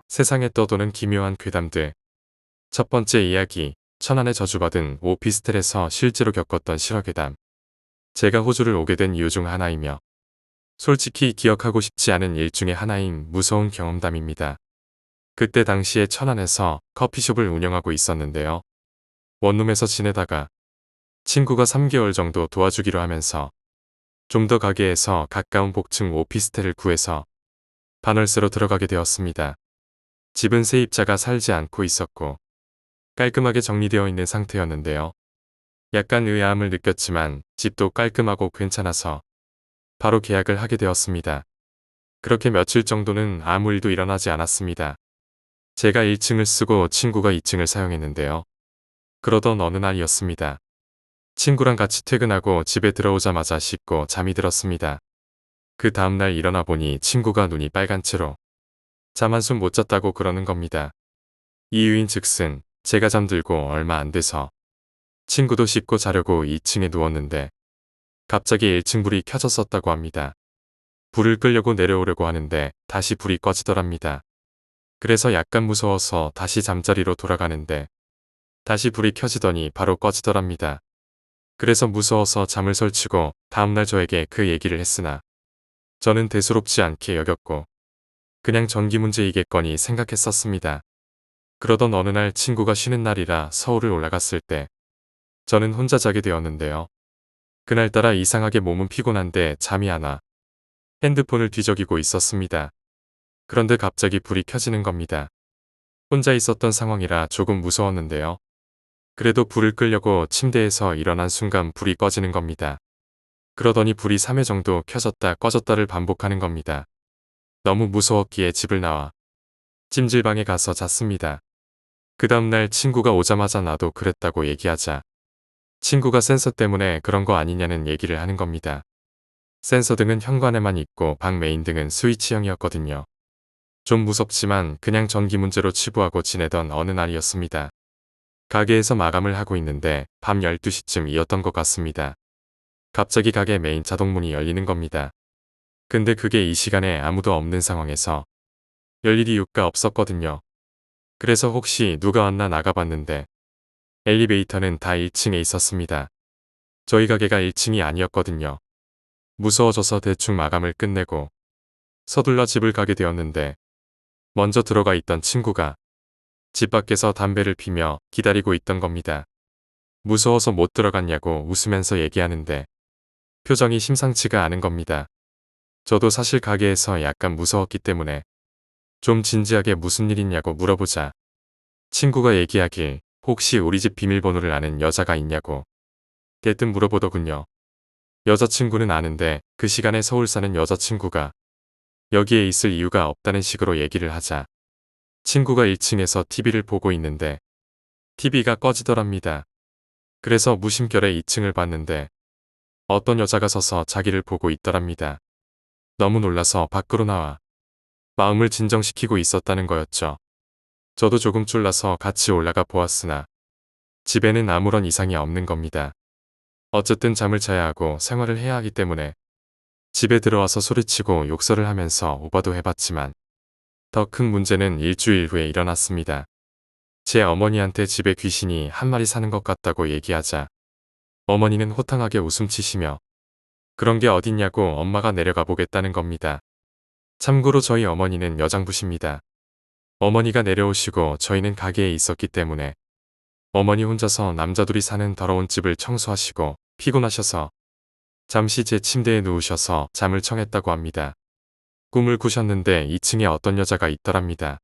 세상에 떠도는 기묘한 괴담들. 첫 번째 이야기, 천안에 저주받은 오피스텔에서 실제로 겪었던 실화괴담. 제가 호주를 오게 된 이유 중 하나이며 솔직히 기억하고 싶지 않은 일 중에 하나인 무서운 경험담입니다. 그때 당시에 천안에서 커피숍을 운영하고 있었는데요. 원룸에서 지내다가 친구가 3개월 정도 도와주기로 하면서 좀 더 가게에서 가까운 복층 오피스텔을 구해서 반월세로 들어가게 되었습니다. 집은 세입자가 살지 않고 있었고 깔끔하게 정리되어 있는 상태였는데요. 약간 의아함을 느꼈지만 집도 깔끔하고 괜찮아서 바로 계약을 하게 되었습니다. 그렇게 며칠 정도는 아무 일도 일어나지 않았습니다. 제가 1층을 쓰고 친구가 2층을 사용했는데요. 그러던 어느 날이었습니다. 친구랑 같이 퇴근하고 집에 들어오자마자 씻고 잠이 들었습니다. 그 다음날 일어나 보니 친구가 눈이 빨간 채로 잠 한숨 못 잤다고 그러는 겁니다. 이유인 즉슨 제가 잠들고 얼마 안 돼서 친구도 씻고 자려고 2층에 누웠는데 갑자기 1층 불이 켜졌었다고 합니다. 불을 끄려고 내려오려고 하는데 다시 불이 꺼지더랍니다. 그래서 약간 무서워서 다시 잠자리로 돌아가는데 다시 불이 켜지더니 바로 꺼지더랍니다. 그래서 무서워서 잠을 설치고 다음날 저에게 그 얘기를 했으나 저는 대수롭지 않게 여겼고 그냥 전기 문제이겠거니 생각했었습니다. 그러던 어느 날 친구가 쉬는 날이라 서울을 올라갔을 때 저는 혼자 자게 되었는데요. 그날따라 이상하게 몸은 피곤한데 잠이 안 와. 핸드폰을 뒤적이고 있었습니다. 그런데 갑자기 불이 켜지는 겁니다. 혼자 있었던 상황이라 조금 무서웠는데요. 그래도 불을 끄려고 침대에서 일어난 순간 불이 꺼지는 겁니다. 그러더니 불이 3회 정도 켜졌다 꺼졌다를 반복하는 겁니다. 너무 무서웠기에 집을 나와 찜질방에 가서 잤습니다. 그 다음날 친구가 오자마자 나도 그랬다고 얘기하자 친구가 센서 때문에 그런 거 아니냐는 얘기를 하는 겁니다. 센서 등은 현관에만 있고 방 메인 등은 스위치형이었거든요. 좀 무섭지만 그냥 전기 문제로 치부하고 지내던 어느 날이었습니다. 가게에서 마감을 하고 있는데 밤 12시쯤이었던 것 같습니다. 갑자기 가게 메인 자동문이 열리는 겁니다. 근데 그게 이 시간에 아무도 없는 상황에서 열릴 이유가 없었거든요. 그래서 혹시 누가 왔나 나가봤는데 엘리베이터는 다 1층에 있었습니다. 저희 가게가 1층이 아니었거든요. 무서워져서 대충 마감을 끝내고 서둘러 집을 가게 되었는데 먼저 들어가 있던 친구가 집 밖에서 담배를 피며 기다리고 있던 겁니다. 무서워서 못 들어갔냐고 웃으면서 얘기하는데 표정이 심상치가 않은 겁니다. 저도 사실 가게에서 약간 무서웠기 때문에 좀 진지하게 무슨 일 있냐고 물어보자 친구가 얘기하길 혹시 우리 집 비밀번호를 아는 여자가 있냐고 대뜸 물어보더군요. 여자친구는 아는데 그 시간에 서울 사는 여자친구가 여기에 있을 이유가 없다는 식으로 얘기를 하자 친구가 1층에서 TV를 보고 있는데 TV가 꺼지더랍니다. 그래서 무심결에 2층을 봤는데 어떤 여자가 서서 자기를 보고 있더랍니다. 너무 놀라서 밖으로 나와 마음을 진정시키고 있었다는 거였죠. 저도 조금 쫄라서 같이 올라가 보았으나 집에는 아무런 이상이 없는 겁니다. 어쨌든 잠을 자야 하고 생활을 해야 하기 때문에 집에 들어와서 소리치고 욕설을 하면서 오바도 해봤지만 더 큰 문제는 일주일 후에 일어났습니다. 제 어머니한테 집에 귀신이 한 마리 사는 것 같다고 얘기하자 어머니는 호탕하게 웃음치시며 그런 게 어딨냐고 엄마가 내려가 보겠다는 겁니다. 참고로 저희 어머니는 여장부십니다. 어머니가 내려오시고 저희는 가게에 있었기 때문에 어머니 혼자서 남자 둘이 사는 더러운 집을 청소하시고 피곤하셔서 잠시 제 침대에 누우셔서 잠을 청했다고 합니다. 꿈을 꾸셨는데 2층에 어떤 여자가 있더랍니다.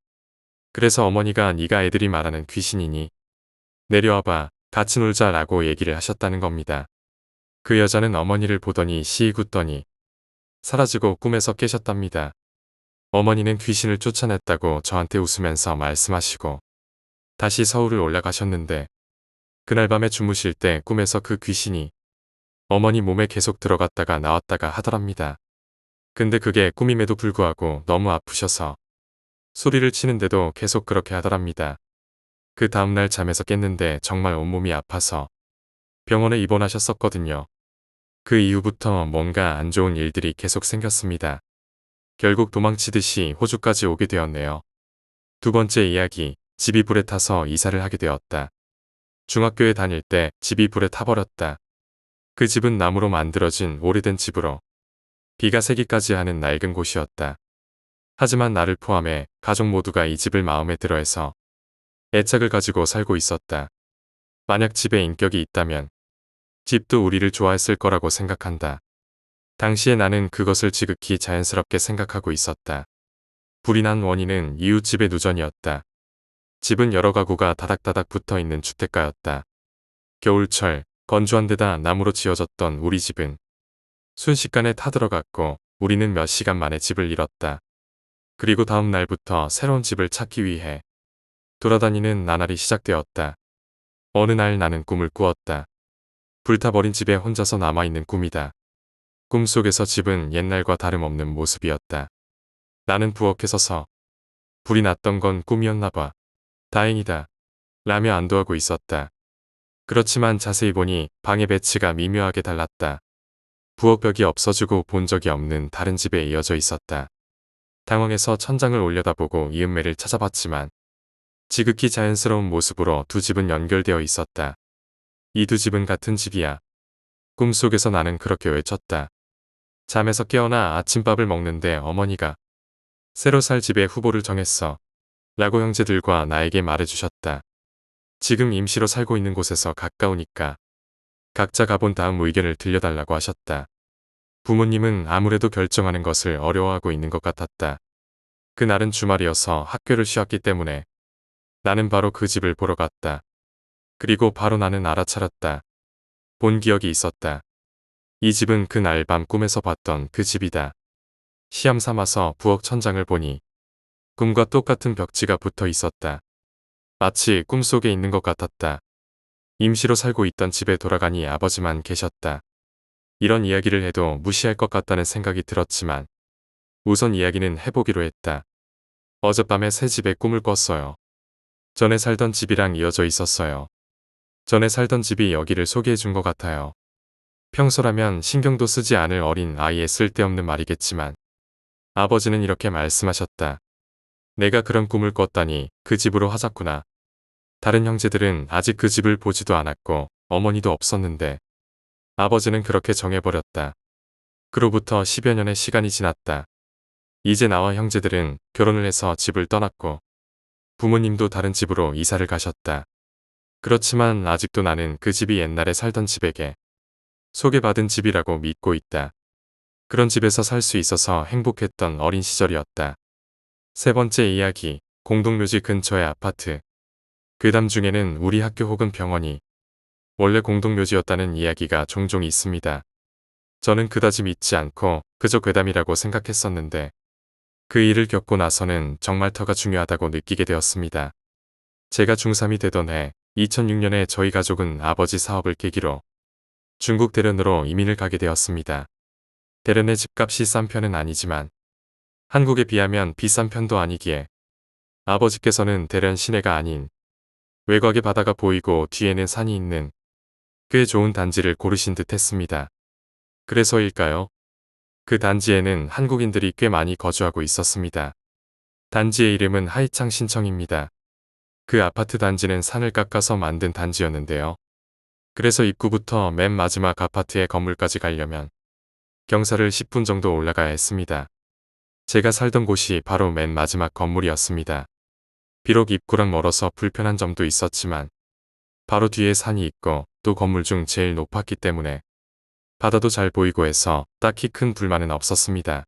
그래서 어머니가 네가 애들이 말하는 귀신이니 내려와봐 같이 놀자라고 얘기를 하셨다는 겁니다. 그 여자는 어머니를 보더니 시익 웃더니 사라지고 꿈에서 깨셨답니다. 어머니는 귀신을 쫓아냈다고 저한테 웃으면서 말씀하시고 다시 서울을 올라가셨는데 그날 밤에 주무실 때 꿈에서 그 귀신이 어머니 몸에 계속 들어갔다가 나왔다가 하더랍니다. 근데 그게 꿈임에도 불구하고 너무 아프셔서 소리를 치는데도 계속 그렇게 하더랍니다. 그 다음날 잠에서 깼는데 정말 온몸이 아파서 병원에 입원하셨었거든요. 그 이후부터 뭔가 안 좋은 일들이 계속 생겼습니다. 결국 도망치듯이 호주까지 오게 되었네요. 두 번째 이야기, 집이 불에 타서 이사를 하게 되었다. 중학교에 다닐 때 집이 불에 타버렸다. 그 집은 나무로 만들어진 오래된 집으로 비가 새기까지 하는 낡은 곳이었다. 하지만 나를 포함해 가족 모두가 이 집을 마음에 들어해서 애착을 가지고 살고 있었다. 만약 집에 인격이 있다면 집도 우리를 좋아했을 거라고 생각한다. 당시에 나는 그것을 지극히 자연스럽게 생각하고 있었다. 불이 난 원인은 이웃집의 누전이었다. 집은 여러 가구가 다닥다닥 붙어있는 주택가였다. 겨울철 건조한 데다 나무로 지어졌던 우리 집은 순식간에 타들어갔고 우리는 몇 시간 만에 집을 잃었다. 그리고 다음 날부터 새로운 집을 찾기 위해 돌아다니는 나날이 시작되었다. 어느 날 나는 꿈을 꾸었다. 불타버린 집에 혼자서 남아있는 꿈이다. 꿈속에서 집은 옛날과 다름없는 모습이었다. 나는 부엌에 서서 불이 났던 건 꿈이었나 봐. 다행이다. 라며 안도하고 있었다. 그렇지만 자세히 보니 방의 배치가 미묘하게 달랐다. 부엌 벽이 없어지고 본 적이 없는 다른 집에 이어져 있었다. 당황해서 천장을 올려다보고 이음매를 찾아봤지만 지극히 자연스러운 모습으로 두 집은 연결되어 있었다. 이 두 집은 같은 집이야. 꿈속에서 나는 그렇게 외쳤다. 잠에서 깨어나 아침밥을 먹는데 어머니가 새로 살 집의 후보를 정했어. 라고 형제들과 나에게 말해주셨다. 지금 임시로 살고 있는 곳에서 가까우니까 각자 가본 다음 의견을 들려달라고 하셨다. 부모님은 아무래도 결정하는 것을 어려워하고 있는 것 같았다. 그날은 주말이어서 학교를 쉬었기 때문에 나는 바로 그 집을 보러 갔다. 그리고 바로 나는 알아차렸다. 본 기억이 있었다. 이 집은 그날 밤 꿈에서 봤던 그 집이다. 시험 삼아서 부엌 천장을 보니 꿈과 똑같은 벽지가 붙어 있었다. 마치 꿈속에 있는 것 같았다. 임시로 살고 있던 집에 돌아가니 아버지만 계셨다. 이런 이야기를 해도 무시할 것 같다는 생각이 들었지만 우선 이야기는 해보기로 했다. 어젯밤에 새 집의 꿈을 꿨어요. 전에 살던 집이랑 이어져 있었어요. 전에 살던 집이 여기를 소개해 준 것 같아요. 평소라면 신경도 쓰지 않을 어린 아이의 쓸데없는 말이겠지만 아버지는 이렇게 말씀하셨다. 내가 그런 꿈을 꿨다니 그 집으로 하자꾸나. 다른 형제들은 아직 그 집을 보지도 않았고 어머니도 없었는데 아버지는 그렇게 정해버렸다. 그로부터 10여 년의 시간이 지났다. 이제 나와 형제들은 결혼을 해서 집을 떠났고 부모님도 다른 집으로 이사를 가셨다. 그렇지만 아직도 나는 그 집이 옛날에 살던 집에게 소개받은 집이라고 믿고 있다. 그런 집에서 살 수 있어서 행복했던 어린 시절이었다. 세 번째 이야기, 공동묘지 근처의 아파트. 괴담 중에는 우리 학교 혹은 병원이 원래 공동묘지였다는 이야기가 종종 있습니다. 저는 그다지 믿지 않고 그저 괴담이라고 생각했었는데 그 일을 겪고 나서는 정말 터가 중요하다고 느끼게 되었습니다. 제가 중3이 되던 해 2006년에 저희 가족은 아버지 사업을 계기로 중국 대련으로 이민을 가게 되었습니다. 대련의 집값이 싼 편은 아니지만 한국에 비하면 비싼 편도 아니기에 아버지께서는 대련 시내가 아닌 외곽의 바다가 보이고 뒤에는 산이 있는 꽤 좋은 단지를 고르신 듯 했습니다. 그래서일까요? 그 단지에는 한국인들이 꽤 많이 거주하고 있었습니다. 단지의 이름은 하이창 신청입니다. 그 아파트 단지는 산을 깎아서 만든 단지였는데요. 그래서 입구부터 맨 마지막 아파트의 건물까지 가려면 경사를 10분 정도 올라가야 했습니다. 제가 살던 곳이 바로 맨 마지막 건물이었습니다. 비록 입구랑 멀어서 불편한 점도 있었지만 바로 뒤에 산이 있고 또 건물 중 제일 높았기 때문에 바다도 잘 보이고 해서 딱히 큰 불만은 없었습니다.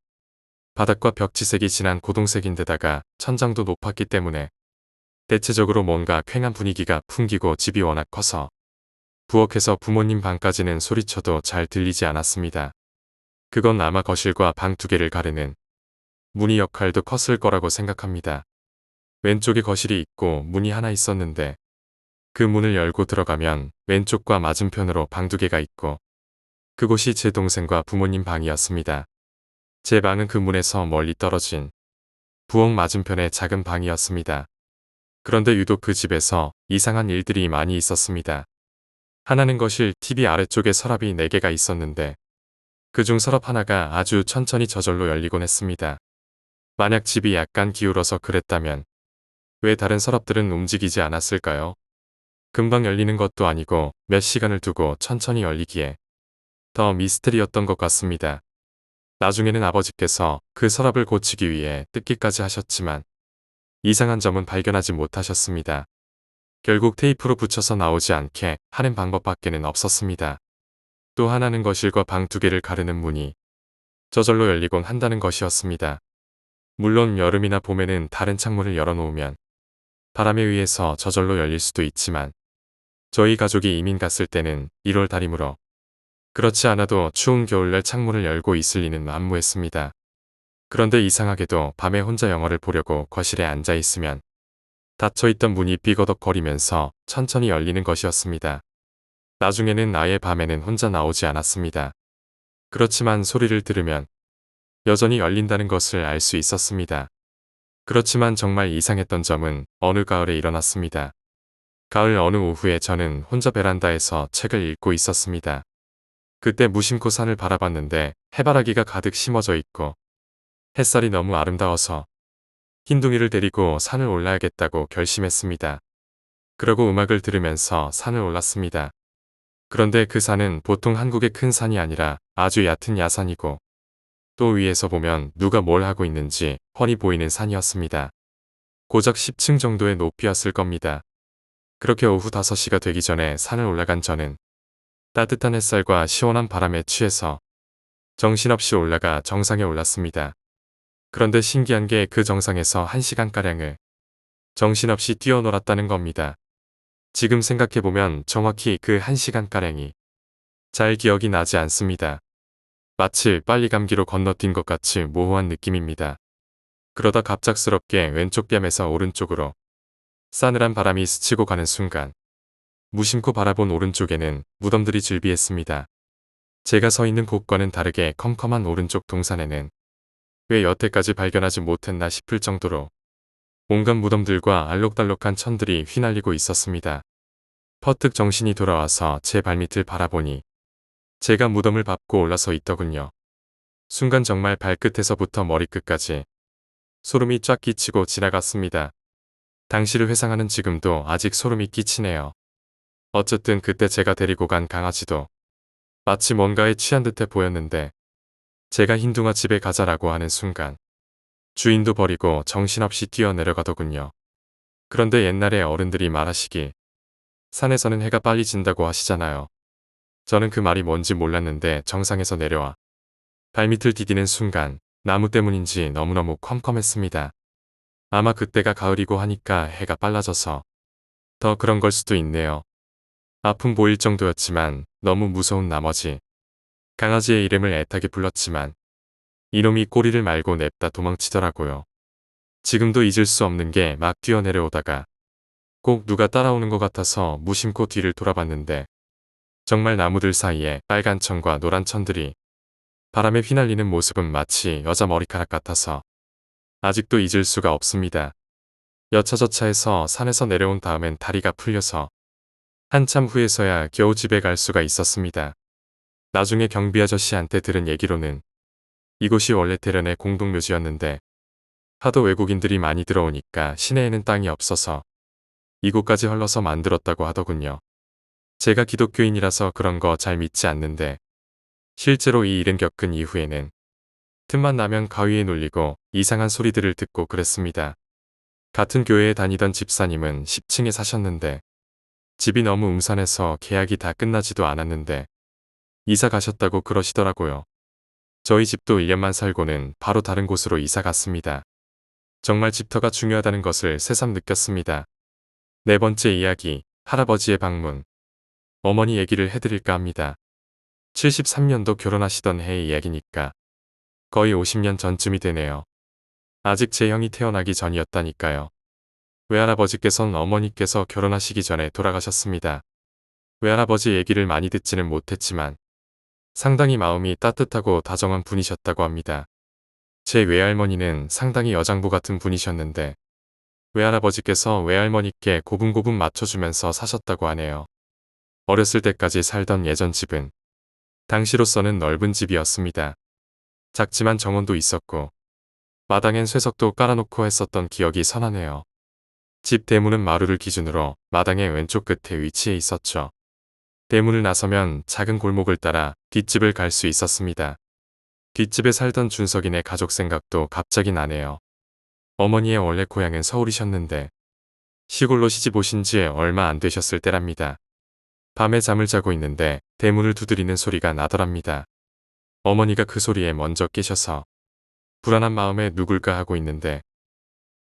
바닥과 벽지색이 진한 고동색인데다가 천장도 높았기 때문에 대체적으로 뭔가 쾌한 분위기가 풍기고 집이 워낙 커서 부엌에서 부모님 방까지는 소리쳐도 잘 들리지 않았습니다. 그건 아마 거실과 방 두 개를 가르는 문이 역할도 컸을 거라고 생각합니다. 왼쪽에 거실이 있고 문이 하나 있었는데 그 문을 열고 들어가면 왼쪽과 맞은편으로 방 두 개가 있고 그곳이 제 동생과 부모님 방이었습니다. 제 방은 그 문에서 멀리 떨어진 부엌 맞은편의 작은 방이었습니다. 그런데 유독 그 집에서 이상한 일들이 많이 있었습니다. 하나는 거실 TV 아래쪽에 서랍이 4개가 있었는데 그중 서랍 하나가 아주 천천히 저절로 열리곤 했습니다. 만약 집이 약간 기울어서 그랬다면 왜 다른 서랍들은 움직이지 않았을까요? 금방 열리는 것도 아니고 몇 시간을 두고 천천히 열리기에 더 미스터리였던 것 같습니다. 나중에는 아버지께서 그 서랍을 고치기 위해 뜯기까지 하셨지만 이상한 점은 발견하지 못하셨습니다. 결국 테이프로 붙여서 나오지 않게 하는 방법밖에는 없었습니다. 또 하나는 거실과 방 두 개를 가르는 문이 저절로 열리곤 한다는 것이었습니다. 물론 여름이나 봄에는 다른 창문을 열어놓으면 바람에 의해서 저절로 열릴 수도 있지만 저희 가족이 이민 갔을 때는 1월 달이므로 그렇지 않아도 추운 겨울날 창문을 열고 있을 리는 만무했습니다. 그런데 이상하게도 밤에 혼자 영화를 보려고 거실에 앉아 있으면 닫혀있던 문이 삐거덕거리면서 천천히 열리는 것이었습니다. 나중에는 아예 밤에는 혼자 나오지 않았습니다. 그렇지만 소리를 들으면 여전히 열린다는 것을 알 수 있었습니다. 그렇지만 정말 이상했던 점은 어느 가을에 일어났습니다. 가을 어느 오후에 저는 혼자 베란다에서 책을 읽고 있었습니다. 그때 무심코 산을 바라봤는데 해바라기가 가득 심어져 있고 햇살이 너무 아름다워서 흰둥이를 데리고 산을 올라야겠다고 결심했습니다. 그러고 음악을 들으면서 산을 올랐습니다. 그런데 그 산은 보통 한국의 큰 산이 아니라 아주 얕은 야산이고 또 위에서 보면 누가 뭘 하고 있는지 훤히 보이는 산이었습니다. 고작 10층 정도의 높이였을 겁니다. 그렇게 오후 5시가 되기 전에 산을 올라간 저는 따뜻한 햇살과 시원한 바람에 취해서 정신없이 올라가 정상에 올랐습니다. 그런데 신기한 게 그 정상에서 1시간가량을 정신없이 뛰어놀았다는 겁니다. 지금 생각해보면 정확히 그 1시간가량이 잘 기억이 나지 않습니다. 마치 빨리 감기로 건너뛴 것 같이 모호한 느낌입니다. 그러다 갑작스럽게 왼쪽 뺨에서 오른쪽으로 싸늘한 바람이 스치고 가는 순간 무심코 바라본 오른쪽에는 무덤들이 즐비했습니다. 제가 서 있는 곳과는 다르게 컴컴한 오른쪽 동산에는 왜 여태까지 발견하지 못했나 싶을 정도로 온갖 무덤들과 알록달록한 천들이 휘날리고 있었습니다. 퍼뜩 정신이 돌아와서 제 발밑을 바라보니 제가 무덤을 밟고 올라서 있더군요. 순간 정말 발끝에서부터 머리끝까지 소름이 쫙 끼치고 지나갔습니다. 당시를 회상하는 지금도 아직 소름이 끼치네요. 어쨌든 그때 제가 데리고 간 강아지도 마치 뭔가에 취한 듯해 보였는데 제가 흰둥아 집에 가자라고 하는 순간 주인도 버리고 정신없이 뛰어내려가더군요. 그런데 옛날에 어른들이 말하시길 산에서는 해가 빨리 진다고 하시잖아요. 저는 그 말이 뭔지 몰랐는데 정상에서 내려와 발밑을 디디는 순간 나무 때문인지 너무너무 컴컴했습니다. 아마 그때가 가을이고 하니까 해가 빨라져서 더 그런 걸 수도 있네요. 아픔 보일 정도였지만 너무 무서운 나머지 강아지의 이름을 애타게 불렀지만 이놈이 꼬리를 말고 냅다 도망치더라고요. 지금도 잊을 수 없는 게 막 뛰어내려오다가 꼭 누가 따라오는 것 같아서 무심코 뒤를 돌아봤는데 정말 나무들 사이에 빨간 천과 노란 천들이 바람에 휘날리는 모습은 마치 여자 머리카락 같아서 아직도 잊을 수가 없습니다. 여차저차해서 산에서 내려온 다음엔 다리가 풀려서 한참 후에서야 겨우 집에 갈 수가 있었습니다. 나중에 경비 아저씨한테 들은 얘기로는 이곳이 원래 대련의 공동묘지였는데 하도 외국인들이 많이 들어오니까 시내에는 땅이 없어서 이곳까지 헐러서 만들었다고 하더군요. 제가 기독교인이라서 그런 거 잘 믿지 않는데 실제로 이 일은 겪은 이후에는 틈만 나면 가위에 눌리고 이상한 소리들을 듣고 그랬습니다. 같은 교회에 다니던 집사님은 10층에 사셨는데 집이 너무 음산해서 계약이 다 끝나지도 않았는데 이사 가셨다고 그러시더라고요. 저희 집도 1년만 살고는 바로 다른 곳으로 이사 갔습니다. 정말 집터가 중요하다는 것을 새삼 느꼈습니다. 네 번째 이야기, 할아버지의 방문. 어머니 얘기를 해드릴까 합니다. 73년도 결혼하시던 해의 이야기니까 거의 50년 전쯤이 되네요. 아직 제 형이 태어나기 전이었다니까요. 외할아버지께서는 어머니께서 결혼하시기 전에 돌아가셨습니다. 외할아버지 얘기를 많이 듣지는 못했지만 상당히 마음이 따뜻하고 다정한 분이셨다고 합니다. 제 외할머니는 상당히 여장부 같은 분이셨는데 외할아버지께서 외할머니께 고분고분 맞춰주면서 사셨다고 하네요. 어렸을 때까지 살던 예전 집은 당시로서는 넓은 집이었습니다. 작지만 정원도 있었고 마당엔 쇠석도 깔아놓고 했었던 기억이 선하네요. 집 대문은 마루를 기준으로 마당의 왼쪽 끝에 위치해 있었죠. 대문을 나서면 작은 골목을 따라 뒷집을 갈 수 있었습니다. 뒷집에 살던 준석이네 가족 생각도 갑자기 나네요. 어머니의 원래 고향은 서울이셨는데 시골로 시집 오신 지 얼마 안 되셨을 때랍니다. 밤에 잠을 자고 있는데 대문을 두드리는 소리가 나더랍니다. 어머니가 그 소리에 먼저 깨셔서 불안한 마음에 누굴까 하고 있는데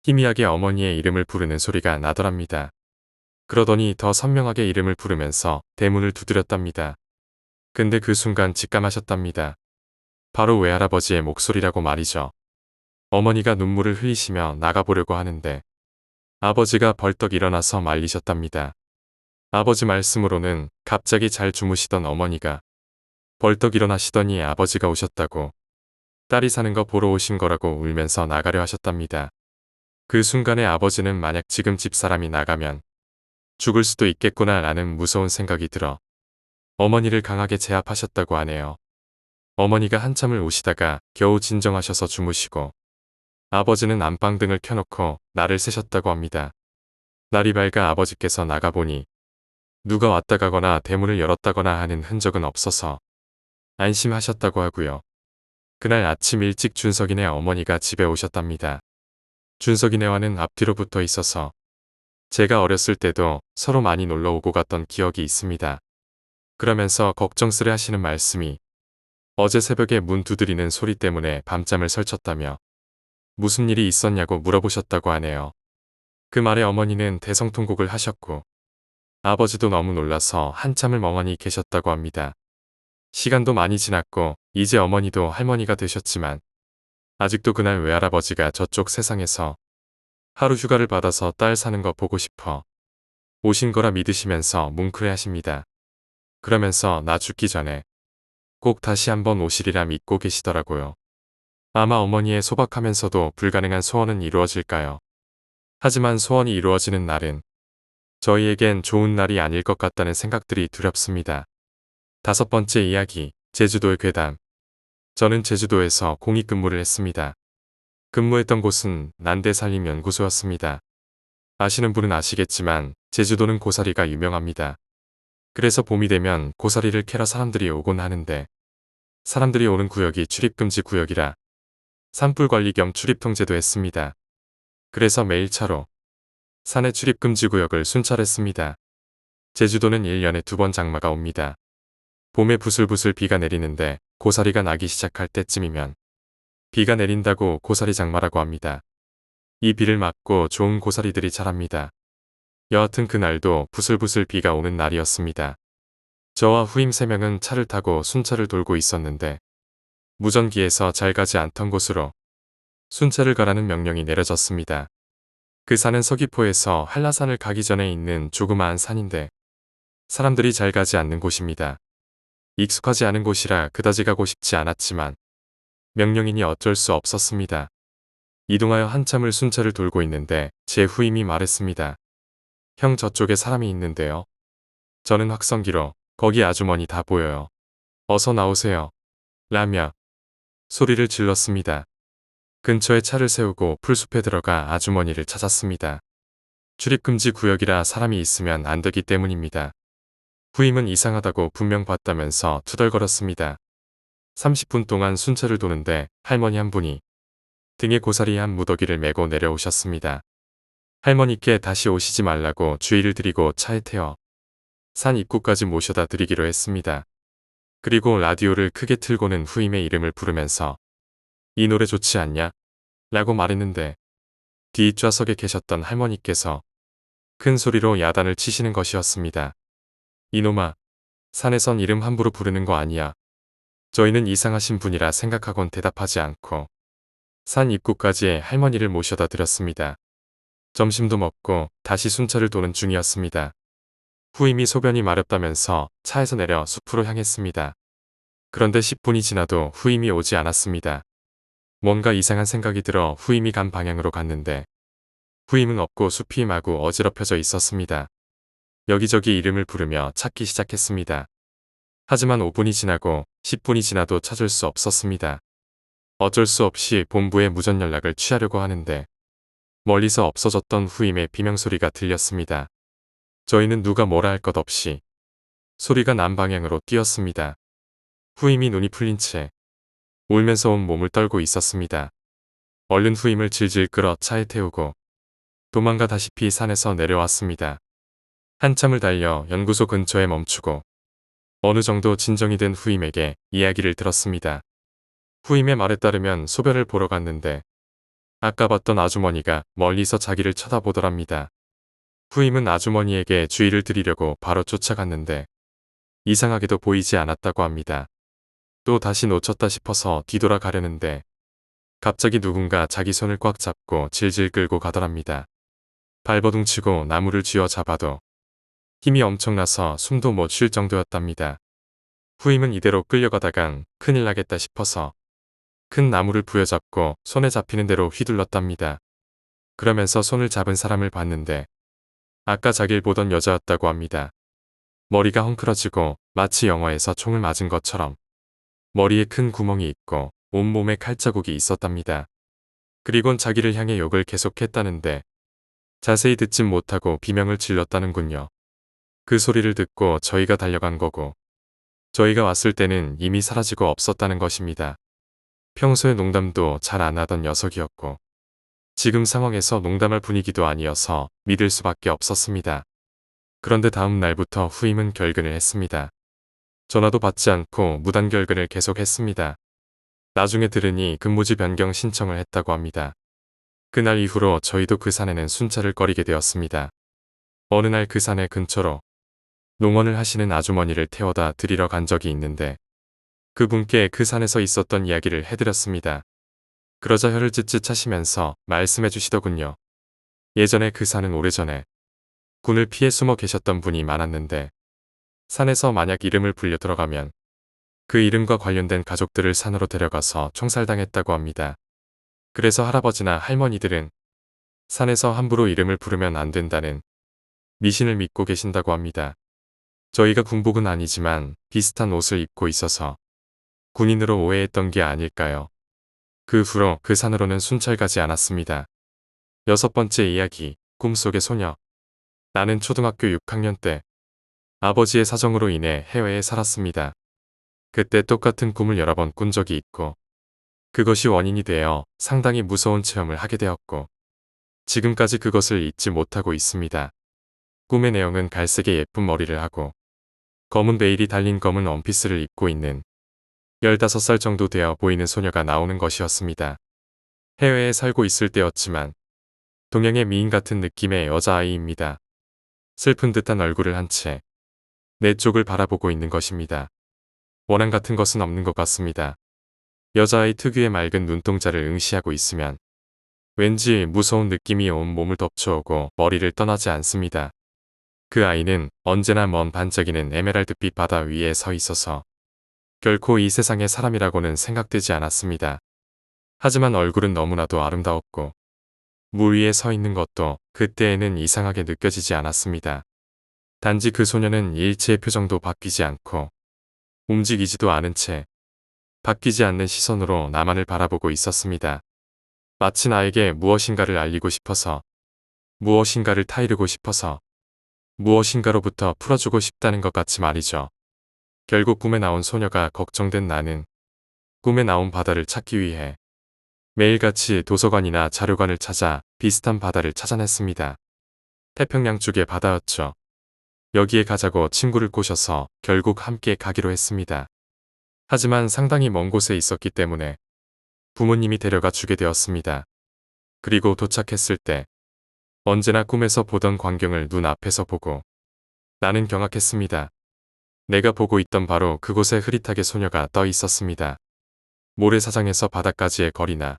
희미하게 어머니의 이름을 부르는 소리가 나더랍니다. 그러더니 더 선명하게 이름을 부르면서 대문을 두드렸답니다. 근데 그 순간 직감하셨답니다. 바로 외할아버지의 목소리라고 말이죠. 어머니가 눈물을 흘리시며 나가보려고 하는데 아버지가 벌떡 일어나서 말리셨답니다. 아버지 말씀으로는 갑자기 잘 주무시던 어머니가 벌떡 일어나시더니 아버지가 오셨다고 딸이 사는 거 보러 오신 거라고 울면서 나가려 하셨답니다. 그 순간에 아버지는 만약 지금 집사람이 나가면 죽을 수도 있겠구나 라는 무서운 생각이 들어 어머니를 강하게 제압하셨다고 하네요. 어머니가 한참을 우시다가 겨우 진정하셔서 주무시고 아버지는 안방등을 켜놓고 날을 새셨다고 합니다. 날이 밝아 아버지께서 나가보니 누가 왔다 가거나 대문을 열었다거나 하는 흔적은 없어서 안심하셨다고 하고요. 그날 아침 일찍 준석이네 어머니가 집에 오셨답니다. 준석이네와는 앞뒤로 붙어 있어서 제가 어렸을 때도 서로 많이 놀러 오고 갔던 기억이 있습니다. 그러면서 걱정스레 하시는 말씀이 어제 새벽에 문 두드리는 소리 때문에 밤잠을 설쳤다며 무슨 일이 있었냐고 물어보셨다고 하네요. 그 말에 어머니는 대성통곡을 하셨고 아버지도 너무 놀라서 한참을 멍하니 계셨다고 합니다. 시간도 많이 지났고 이제 어머니도 할머니가 되셨지만 아직도 그날 외할아버지가 저쪽 세상에서 하루 휴가를 받아서 딸 사는 거 보고 싶어 오신 거라 믿으시면서 뭉클해 하십니다. 그러면서 나 죽기 전에 꼭 다시 한번 오시리라 믿고 계시더라고요. 아마 어머니의 소박하면서도 불가능한 소원은 이루어질까요? 하지만 소원이 이루어지는 날은 저희에겐 좋은 날이 아닐 것 같다는 생각들이 두렵습니다. 5번째 이야기, 제주도의 괴담. 저는 제주도에서 공익근무를 했습니다. 근무했던 곳은 난대산림연구소였습니다. 아시는 분은 아시겠지만 제주도는 고사리가 유명합니다. 그래서 봄이 되면 고사리를 캐러 사람들이 오곤 하는데 사람들이 오는 구역이 출입금지 구역이라 산불 관리 겸 출입 통제도 했습니다. 그래서 매일 차로 산의 출입금지 구역을 순찰했습니다. 제주도는 1년에 2번 장마가 옵니다. 봄에 부슬부슬 비가 내리는데 고사리가 나기 시작할 때쯤이면 비가 내린다고 고사리 장마라고 합니다. 이 비를 맞고 좋은 고사리들이 자랍니다. 여하튼 그날도 부슬부슬 비가 오는 날이었습니다. 저와 후임 3명은 차를 타고 순찰을 돌고 있었는데 무전기에서 잘 가지 않던 곳으로 순찰을 가라는 명령이 내려졌습니다. 그 산은 서귀포에서 한라산을 가기 전에 있는 조그마한 산인데 사람들이 잘 가지 않는 곳입니다. 익숙하지 않은 곳이라 그다지 가고 싶지 않았지만 명령이니 어쩔 수 없었습니다. 이동하여 한참을 순찰을 돌고 있는데 제 후임이 말했습니다. 형 저쪽에 사람이 있는데요. 저는 확성기로 거기 아주머니 다 보여요. 어서 나오세요. 라며 소리를 질렀습니다. 근처에 차를 세우고 풀숲에 들어가 아주머니를 찾았습니다. 출입금지 구역이라 사람이 있으면 안 되기 때문입니다. 후임은 이상하다고 분명 봤다면서 투덜거렸습니다. 30분 동안 순찰을 도는데 할머니 한 분이 등에 고사리 한 무더기를 메고 내려오셨습니다. 할머니께 다시 오시지 말라고 주의를 드리고 차에 태워 산 입구까지 모셔다 드리기로 했습니다. 그리고 라디오를 크게 틀고는 후임의 이름을 부르면서 이 노래 좋지 않냐? 라고 말했는데 뒷좌석에 계셨던 할머니께서 큰 소리로 야단을 치시는 것이었습니다. 이놈아, 산에선 이름 함부로 부르는 거 아니야. 저희는 이상하신 분이라 생각하곤 대답하지 않고 산 입구까지 할머니를 모셔다 드렸습니다. 점심도 먹고 다시 순찰을 도는 중이었습니다. 후임이 소변이 마렵다면서 차에서 내려 숲으로 향했습니다. 그런데 10분이 지나도 후임이 오지 않았습니다. 뭔가 이상한 생각이 들어 후임이 간 방향으로 갔는데 후임은 없고 숲이 마구 어지럽혀져 있었습니다. 여기저기 이름을 부르며 찾기 시작했습니다. 하지만 5분이 지나고 10분이 지나도 찾을 수 없었습니다. 어쩔 수 없이 본부에 무전 연락을 취하려고 하는데 멀리서 없어졌던 후임의 비명소리가 들렸습니다. 저희는 누가 뭐라 할 것 없이 소리가 난 방향으로 뛰었습니다. 후임이 눈이 풀린 채 울면서 온 몸을 떨고 있었습니다. 얼른 후임을 질질 끌어 차에 태우고 도망가다시피 산에서 내려왔습니다. 한참을 달려 연구소 근처에 멈추고 어느 정도 진정이 된 후임에게 이야기를 들었습니다. 후임의 말에 따르면 소변을 보러 갔는데 아까 봤던 아주머니가 멀리서 자기를 쳐다보더랍니다. 후임은 아주머니에게 주의를 드리려고 바로 쫓아갔는데 이상하게도 보이지 않았다고 합니다. 또 다시 놓쳤다 싶어서 뒤돌아 가려는데 갑자기 누군가 자기 손을 꽉 잡고 질질 끌고 가더랍니다. 발버둥 치고 나무를 쥐어 잡아도 힘이 엄청나서 숨도 못 쉴 정도였답니다. 후임은 이대로 끌려가다간 큰일 나겠다 싶어서 큰 나무를 부여잡고 손에 잡히는 대로 휘둘렀답니다. 그러면서 손을 잡은 사람을 봤는데 아까 자기를 보던 여자였다고 합니다. 머리가 헝클어지고 마치 영화에서 총을 맞은 것처럼 머리에 큰 구멍이 있고 온몸에 칼자국이 있었답니다. 그리곤 자기를 향해 욕을 계속했다는데 자세히 듣진 못하고 비명을 질렀다는군요. 그 소리를 듣고 저희가 달려간 거고 저희가 왔을 때는 이미 사라지고 없었다는 것입니다. 평소에 농담도 잘 안 하던 녀석이었고 지금 상황에서 농담할 분위기도 아니어서 믿을 수밖에 없었습니다. 그런데 다음 날부터 후임은 결근을 했습니다. 전화도 받지 않고 무단 결근을 계속했습니다. 나중에 들으니 근무지 변경 신청을 했다고 합니다. 그날 이후로 저희도 그 산에는 순찰을 꺼리게 되었습니다. 어느 날 그 산의 근처로 농원을 하시는 아주머니를 태워다 드리러 간 적이 있는데 그분께 그 산에서 있었던 이야기를 해드렸습니다. 그러자 혀를 찢찢 하시면서 말씀해 주시더군요. 예전에 그 산은 오래전에 군을 피해 숨어 계셨던 분이 많았는데 산에서 만약 이름을 불려 들어가면 그 이름과 관련된 가족들을 산으로 데려가서 총살당했다고 합니다. 그래서 할아버지나 할머니들은 산에서 함부로 이름을 부르면 안 된다는 미신을 믿고 계신다고 합니다. 저희가 군복은 아니지만 비슷한 옷을 입고 있어서 군인으로 오해했던 게 아닐까요? 그 후로 그 산으로는 순찰 가지 않았습니다. 6번째 이야기, 꿈속의 소녀. 나는 초등학교 6학년 때 아버지의 사정으로 인해 해외에 살았습니다. 그때 똑같은 꿈을 여러 번 꾼 적이 있고 그것이 원인이 되어 상당히 무서운 체험을 하게 되었고 지금까지 그것을 잊지 못하고 있습니다. 꿈의 내용은 갈색의 예쁜 머리를 하고 검은 베일이 달린 검은 원피스를 입고 있는 15살 정도 되어 보이는 소녀가 나오는 것이었습니다. 해외에 살고 있을 때였지만 동양의 미인 같은 느낌의 여자아이입니다. 슬픈 듯한 얼굴을 한 채 내 쪽을 바라보고 있는 것입니다. 원한 같은 것은 없는 것 같습니다. 여자아이 특유의 맑은 눈동자를 응시하고 있으면 왠지 무서운 느낌이 온 몸을 덮쳐오고 머리를 떠나지 않습니다. 그 아이는 언제나 먼 반짝이는 에메랄드빛 바다 위에 서 있어서 결코 이 세상의 사람이라고는 생각되지 않았습니다. 하지만 얼굴은 너무나도 아름다웠고 물 위에 서 있는 것도 그때에는 이상하게 느껴지지 않았습니다. 단지 그 소녀는 일체의 표정도 바뀌지 않고 움직이지도 않은 채 바뀌지 않는 시선으로 나만을 바라보고 있었습니다. 마치 나에게 무엇인가를 알리고 싶어서, 무엇인가를 타이르고 싶어서, 무엇인가로부터 풀어주고 싶다는 것 같이 말이죠. 결국 꿈에 나온 소녀가 걱정된 나는 꿈에 나온 바다를 찾기 위해 매일같이 도서관이나 자료관을 찾아 비슷한 바다를 찾아냈습니다. 태평양 쪽의 바다였죠. 여기에 가자고 친구를 꼬셔서 결국 함께 가기로 했습니다. 하지만 상당히 먼 곳에 있었기 때문에 부모님이 데려가 주게 되었습니다. 그리고 도착했을 때 언제나 꿈에서 보던 광경을 눈앞에서 보고 나는 경악했습니다. 내가 보고 있던 바로 그곳에 흐릿하게 소녀가 떠 있었습니다. 모래사장에서 바다까지의 거리나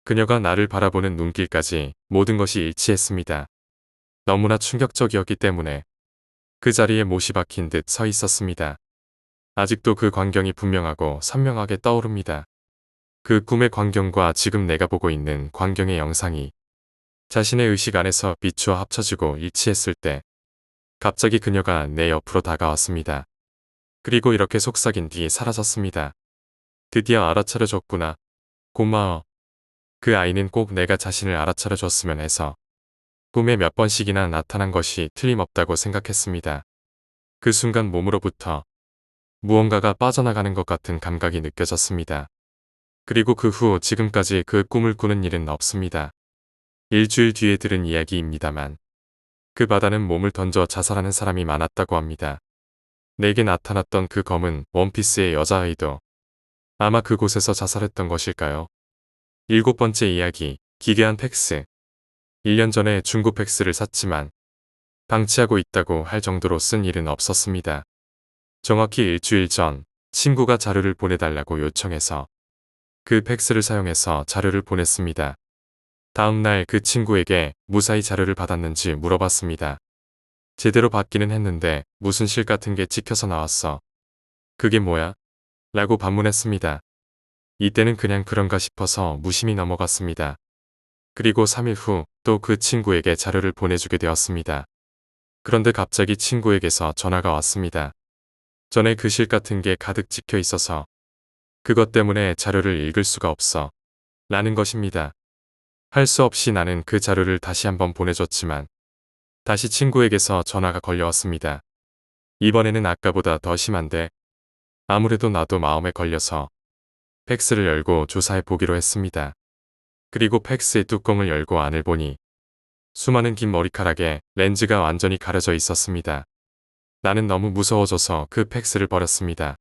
그녀가 나를 바라보는 눈길까지 모든 것이 일치했습니다. 너무나 충격적이었기 때문에 그 자리에 못이 박힌 듯 서 있었습니다. 아직도 그 광경이 분명하고 선명하게 떠오릅니다. 그 꿈의 광경과 지금 내가 보고 있는 광경의 영상이 자신의 의식 안에서 비추어 합쳐지고 일치했을 때 갑자기 그녀가 내 옆으로 다가왔습니다. 그리고 이렇게 속삭인 뒤 사라졌습니다. 드디어 알아차려줬구나. 고마워. 그 아이는 꼭 내가 자신을 알아차려 줬으면 해서 꿈에 몇 번씩이나 나타난 것이 틀림없다고 생각했습니다. 그 순간 몸으로부터 무언가가 빠져나가는 것 같은 감각이 느껴졌습니다. 그리고 그 후 지금까지 그 꿈을 꾸는 일은 없습니다. 일주일 뒤에 들은 이야기입니다만 그 바다는 몸을 던져 자살하는 사람이 많았다고 합니다. 내게 나타났던 그 검은 원피스의 여자아이도 아마 그곳에서 자살했던 것일까요? 7번째 이야기, 기괴한 팩스. 1년 전에 중고 팩스를 샀지만 방치하고 있다고 할 정도로 쓴 일은 없었습니다. 정확히 일주일 전 친구가 자료를 보내달라고 요청해서 그 팩스를 사용해서 자료를 보냈습니다. 다음 날 그 친구에게 무사히 자료를 받았는지 물어봤습니다. 제대로 받기는 했는데 무슨 실 같은 게 찍혀서 나왔어. 그게 뭐야? 라고 반문했습니다. 이때는 그냥 그런가 싶어서 무심히 넘어갔습니다. 그리고 3일 후 또 그 친구에게 자료를 보내주게 되었습니다. 그런데 갑자기 친구에게서 전화가 왔습니다. 전에 그 실 같은 게 가득 찍혀 있어서 그것 때문에 자료를 읽을 수가 없어. 라는 것입니다. 할 수 없이 나는 그 자료를 다시 한번 보내줬지만 다시 친구에게서 전화가 걸려왔습니다. 이번에는 아까보다 더 심한데 아무래도 나도 마음에 걸려서 팩스를 열고 조사해 보기로 했습니다. 그리고 팩스의 뚜껑을 열고 안을 보니 수많은 긴 머리카락에 렌즈가 완전히 가려져 있었습니다. 나는 너무 무서워져서 그 팩스를 버렸습니다.